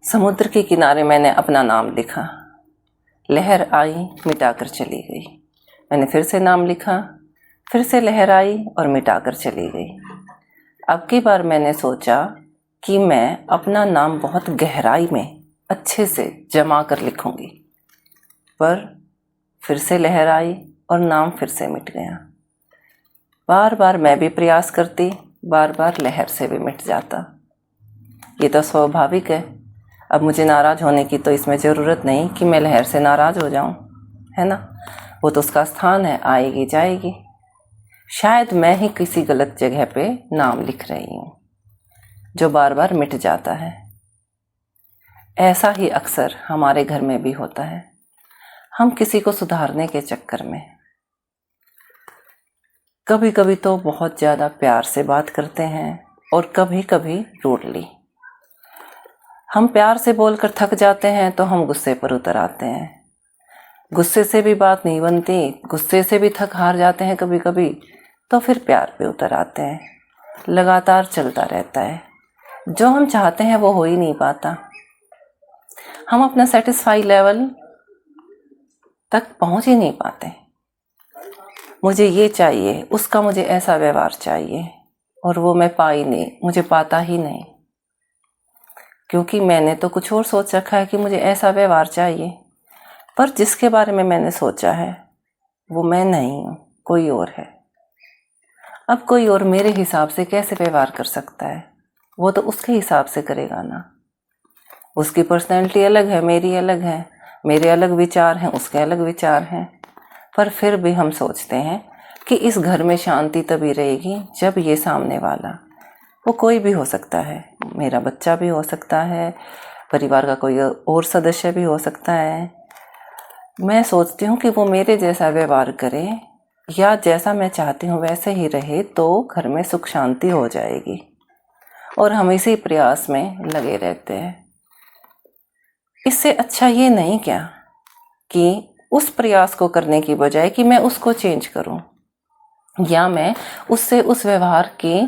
समुद्र के किनारे मैंने अपना नाम लिखा, लहर आई मिटाकर चली गई। मैंने फिर से नाम लिखा, फिर से लहर आई और मिटाकर चली गई। अब की बार मैंने सोचा कि मैं अपना नाम बहुत गहराई में अच्छे से जमा कर लिखूंगी, पर फिर से लहर आई और नाम फिर से मिट गया। बार बार मैं भी प्रयास करती, बार बार लहर से भी मिट जाता। ये तो स्वाभाविक है। अब मुझे नाराज़ होने की तो इसमें ज़रूरत नहीं कि मैं लहर से नाराज़ हो जाऊं, है ना। वो तो उसका स्थान है, आएगी जाएगी। शायद मैं ही किसी गलत जगह पे नाम लिख रही हूँ जो बार बार मिट जाता है। ऐसा ही अक्सर हमारे घर में भी होता है। हम किसी को सुधारने के चक्कर में कभी कभी तो बहुत ज़्यादा प्यार से बात करते हैं और कभी कभी रूडली। हम प्यार से बोलकर थक जाते हैं तो हम गुस्से पर उतर आते हैं। गुस्से से भी बात नहीं बनती, गुस्से से भी थक हार जाते हैं कभी कभी, तो फिर प्यार पे उतर आते हैं। लगातार चलता रहता है। जो हम चाहते हैं वो हो ही नहीं पाता। हम अपना सेटिस्फाई लेवल तक पहुंच ही नहीं पाते। मुझे ये चाहिए, उसका मुझे ऐसा व्यवहार चाहिए, और वो मैं पा ही नहीं, मुझे पाता ही नहीं, क्योंकि मैंने तो कुछ और सोच रखा है कि मुझे ऐसा व्यवहार चाहिए। पर जिसके बारे में मैंने सोचा है वो मैं नहीं हूँ, कोई और है। अब कोई और मेरे हिसाब से कैसे व्यवहार कर सकता है? वो तो उसके हिसाब से करेगा ना। उसकी पर्सनैलिटी अलग है, मेरी अलग है, मेरे अलग विचार हैं, उसके अलग विचार हैं। पर फिर भी हम सोचते हैं कि इस घर में शांति तभी रहेगी जब ये सामने वाला, वो कोई भी हो सकता है, मेरा बच्चा भी हो सकता है, परिवार का कोई और सदस्य भी हो सकता है, मैं सोचती हूँ कि वो मेरे जैसा व्यवहार करे या जैसा मैं चाहती हूँ वैसे ही रहे, तो घर में सुख शांति हो जाएगी। और हम इसी प्रयास में लगे रहते हैं। इससे अच्छा ये नहीं क्या कि उस प्रयास को करने की बजाय कि मैं उसको चेंज करूं या मैं उससे उस व्यवहार की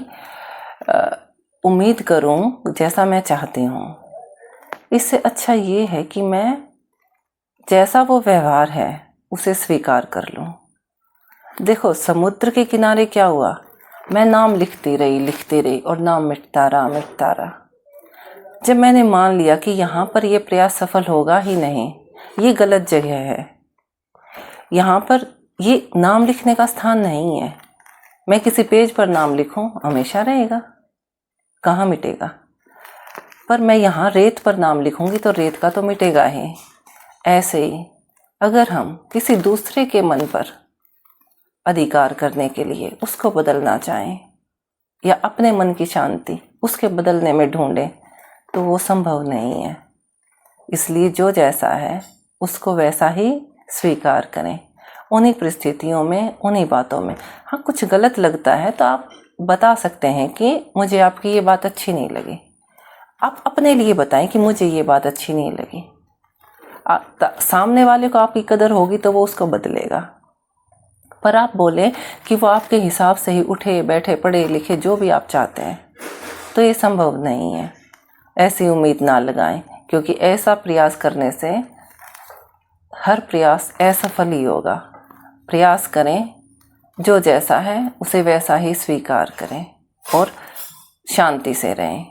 उम्मीद करूं जैसा मैं चाहती हूं। इससे अच्छा ये है कि मैं जैसा वो व्यवहार है उसे स्वीकार कर लूं। देखो, समुद्र के किनारे क्या हुआ, मैं नाम लिखती रही और नाम मिटता रहा। जब मैंने मान लिया कि यहाँ पर ये प्रयास सफल होगा ही नहीं, ये गलत जगह है, यहाँ पर ये नाम लिखने का स्थान नहीं है, मैं किसी पेज पर नाम लिखूं हमेशा रहेगा, कहाँ मिटेगा। पर मैं यहाँ रेत पर नाम लिखूंगी तो रेत का तो मिटेगा ही। ऐसे ही अगर हम किसी दूसरे के मन पर अधिकार करने के लिए उसको बदलना चाहें या अपने मन की शांति उसके बदलने में ढूंढें, तो वो संभव नहीं है। इसलिए जो जैसा है उसको वैसा ही स्वीकार करें। उन्हीं परिस्थितियों में, उन्हीं बातों में। हाँ, कुछ गलत लगता है तो आप बता सकते हैं कि मुझे आपकी ये बात अच्छी नहीं लगी। आप अपने लिए बताएं कि मुझे ये बात अच्छी नहीं लगी। सामने वाले को आपकी कदर होगी तो वो उसको बदलेगा। पर आप बोले कि वो आपके हिसाब से ही उठे बैठे पढ़े लिखे जो भी आप चाहते हैं, तो ये संभव नहीं है। ऐसी उम्मीद ना लगाएं, क्योंकि ऐसा प्रयास करने से हर प्रयास असफल ही होगा। प्रयास करें, जो जैसा है उसे वैसा ही स्वीकार करें और शांति से रहें।